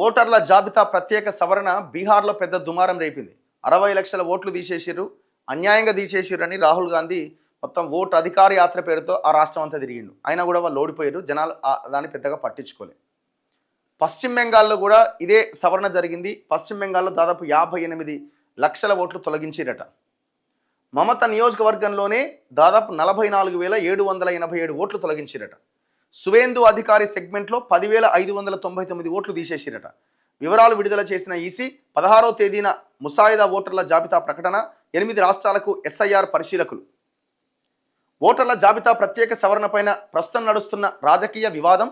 ఓటర్ల జాబితా ప్రత్యేక సవరణ బీహార్లో పెద్ద దుమారం రేపింది. 60 లక్షల ఓట్లు తీసేసిర్రు, అన్యాయంగా తీసేసిర్రు అని రాహుల్ గాంధీ మొత్తం ఓటు అధికార యాత్ర పేరుతో ఆ రాష్ట్రం అంతా తిరిగిండు. అయినా కూడా వాళ్ళు ఓడిపోయారు. జనాలు దాన్ని పెద్దగా పట్టించుకోలేదు. పశ్చిమ బెంగాల్లో కూడా ఇదే సవరణ జరిగింది. పశ్చిమ బెంగాల్లో దాదాపు 58 లక్షల ఓట్లు తొలగించిరట. మమత నియోజకవర్గంలోనే దాదాపు 44,787 ఓట్లు తొలగించిరట. సువేందు అధికారి సెగ్మెంట్లో 10,599 ఓట్లు తీసేసిరట. వివరాలు విడుదల చేసిన ఈసీ 16వ తేదీన ముసాయిదా ఓటర్ల జాబితా ప్రకటన. 8 రాష్ట్రాలకు ఎస్ఐఆర్ పరిశీలకులు. ఓటర్ల జాబితా ప్రత్యేక సవరణపైన ప్రస్తుతం నడుస్తున్న రాజకీయ వివాదం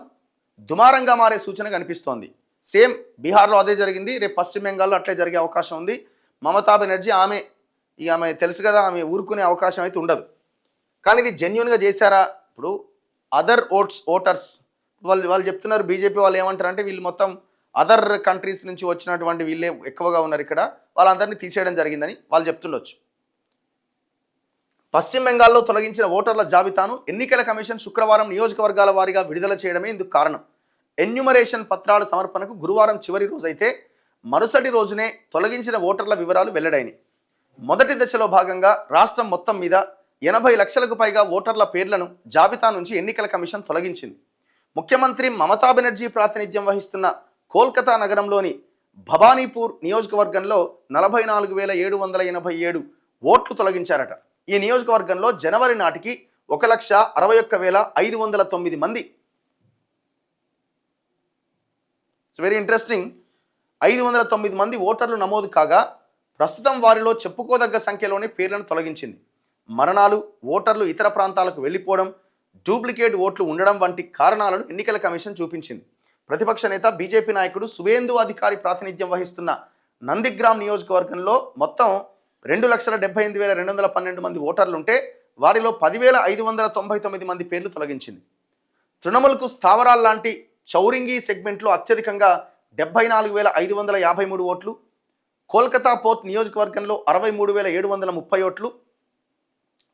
దుమారంగా మారే సూచన కనిపిస్తోంది. సేమ్ బీహార్లో అదే జరిగింది. రేపు పశ్చిమ బెంగాల్లో అట్లే జరిగే అవకాశం ఉంది. మమతా బెనర్జీ ఆమె తెలుసు కదా, ఆమె ఊరుకునే అవకాశం అయితే ఉండదు. కానీ ఇది జెన్యున్గా చేశారా? ఇప్పుడు అదర్ ఓటర్స్ వాళ్ళు చెప్తున్నారు. బీజేపీ వాళ్ళు ఏమంటారు అంటే వీళ్ళు మొత్తం అదర్ కంట్రీస్ నుంచి వచ్చినటువంటి వీళ్ళే ఎక్కువగా ఉన్నారు ఇక్కడ, వాళ్ళందరినీ తీసేయడం జరిగిందని వాళ్ళు చెప్తుండొచ్చు. పశ్చిమ బెంగాల్లో తొలగించిన ఓటర్ల జాబితాను ఎన్నికల కమిషన్ శుక్రవారం నియోజకవర్గాల వారీగా విడుదల చేయడమే ఇందుకు కారణం. ఎన్యూమరేషన్ పత్రాల సమర్పణకు గురువారం చివరి రోజైతే మరుసటి రోజునే తొలగించిన ఓటర్ల వివరాలు వెల్లడైనాయి. మొదటి దశలో భాగంగా రాష్ట్రం మొత్తం మీద 80 లక్షలకు పైగా ఓటర్ల పేర్లను జాబితా నుంచి ఎన్నికల కమిషన్ తొలగించింది. ముఖ్యమంత్రి మమతా బెనర్జీ ప్రాతినిధ్యం వహిస్తున్న కోల్కతా నగరంలోని భవానీపూర్ నియోజకవర్గంలో 44,787 ఓట్లు తొలగించారట. ఈ నియోజకవర్గంలో జనవరి నాటికి 1,61,509 మంది, వెరీ ఇంట్రెస్టింగ్, 509 మంది ఓటర్లు నమోదు కాగా ప్రస్తుతం వారిలో చెప్పుకోదగ్గ సంఖ్యలోనే పేర్లను తొలగించింది. మరణాలు, ఓటర్లు ఇతర ప్రాంతాలకు వెళ్ళిపోవడం, డూప్లికేట్ ఓట్లు ఉండడం వంటి కారణాలను ఎన్నికల కమిషన్ చూపించింది. ప్రతిపక్ష నేత బీజేపీ నాయకుడు సువేందు అధికారి ప్రాతినిధ్యం వహిస్తున్న నందిగ్రామ్ నియోజకవర్గంలో మొత్తం 2,78,212 మంది ఓటర్లుంటే వారిలో 10,599 మంది పేర్లు తొలగించింది. తృణమూల్కు స్థావరాల్ లాంటి చౌరింగి సెగ్మెంట్లో అత్యధికంగా 74,553 ఓట్లు, కోల్కతా పోర్ట్ నియోజకవర్గంలో 63,730 ఓట్లు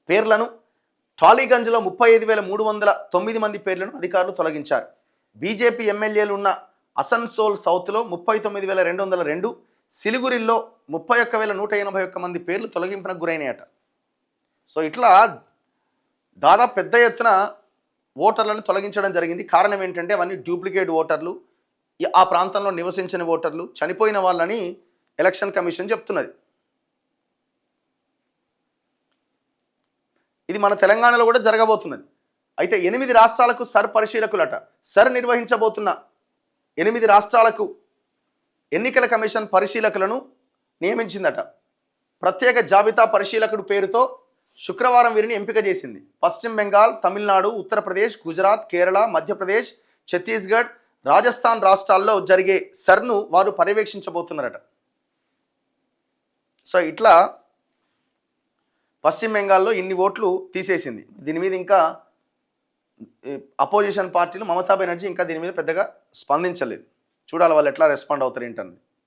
పేర్లను, టాలీగంజ్లో 35,309 మంది పేర్లను అధికారులు తొలగించారు. బీజేపీ ఎమ్మెల్యేలు ఉన్న అసన్సోల్ సౌత్లో 39,202, సిలిగురిలో 31,181 మంది పేర్లు తొలగింపునకు గురైనాయట. సో ఇట్లా దాదాపు పెద్ద ఎత్తున ఓటర్లను తొలగించడం జరిగింది. కారణం ఏంటంటే అవన్నీ డూప్లికేట్ ఓటర్లు, ఆ ప్రాంతంలో నివసించని ఓటర్లు, చనిపోయిన వాళ్ళని ఎలక్షన్ కమిషన్ చెప్తున్నది. ఇది మన తెలంగాణలో కూడా జరగబోతున్నది. అయితే 8 రాష్ట్రాలకు సర్ పరిశీలకులట. సర్ నిర్వహించబోతున్న 8 రాష్ట్రాలకు ఎన్నికల కమిషన్ పరిశీలకులను నియమించిందట. ప్రత్యేక జాబితా పరిశీలకుడు పేరుతో శుక్రవారం వీరిని ఎంపిక చేసింది. పశ్చిమ బెంగాల్, తమిళనాడు, ఉత్తరప్రదేశ్, గుజరాత్, కేరళ, మధ్యప్రదేశ్, ఛత్తీస్గఢ్, రాజస్థాన్ రాష్ట్రాల్లో జరిగే సర్ను వారు పర్యవేక్షించబోతున్నారట. సో ఇట్లా పశ్చిమ బెంగాల్లో ఇన్ని ఓట్లు తీసేసింది. దీని మీద ఇంకా అపోజిషన్ పార్టీలు, మమతా బెనర్జీ ఇంకా దీని మీద పెద్దగా స్పందించలేదు. చూడాలి వాళ్ళు ఎట్లా రెస్పాండ్ అవుతారు ఏంటన్నది.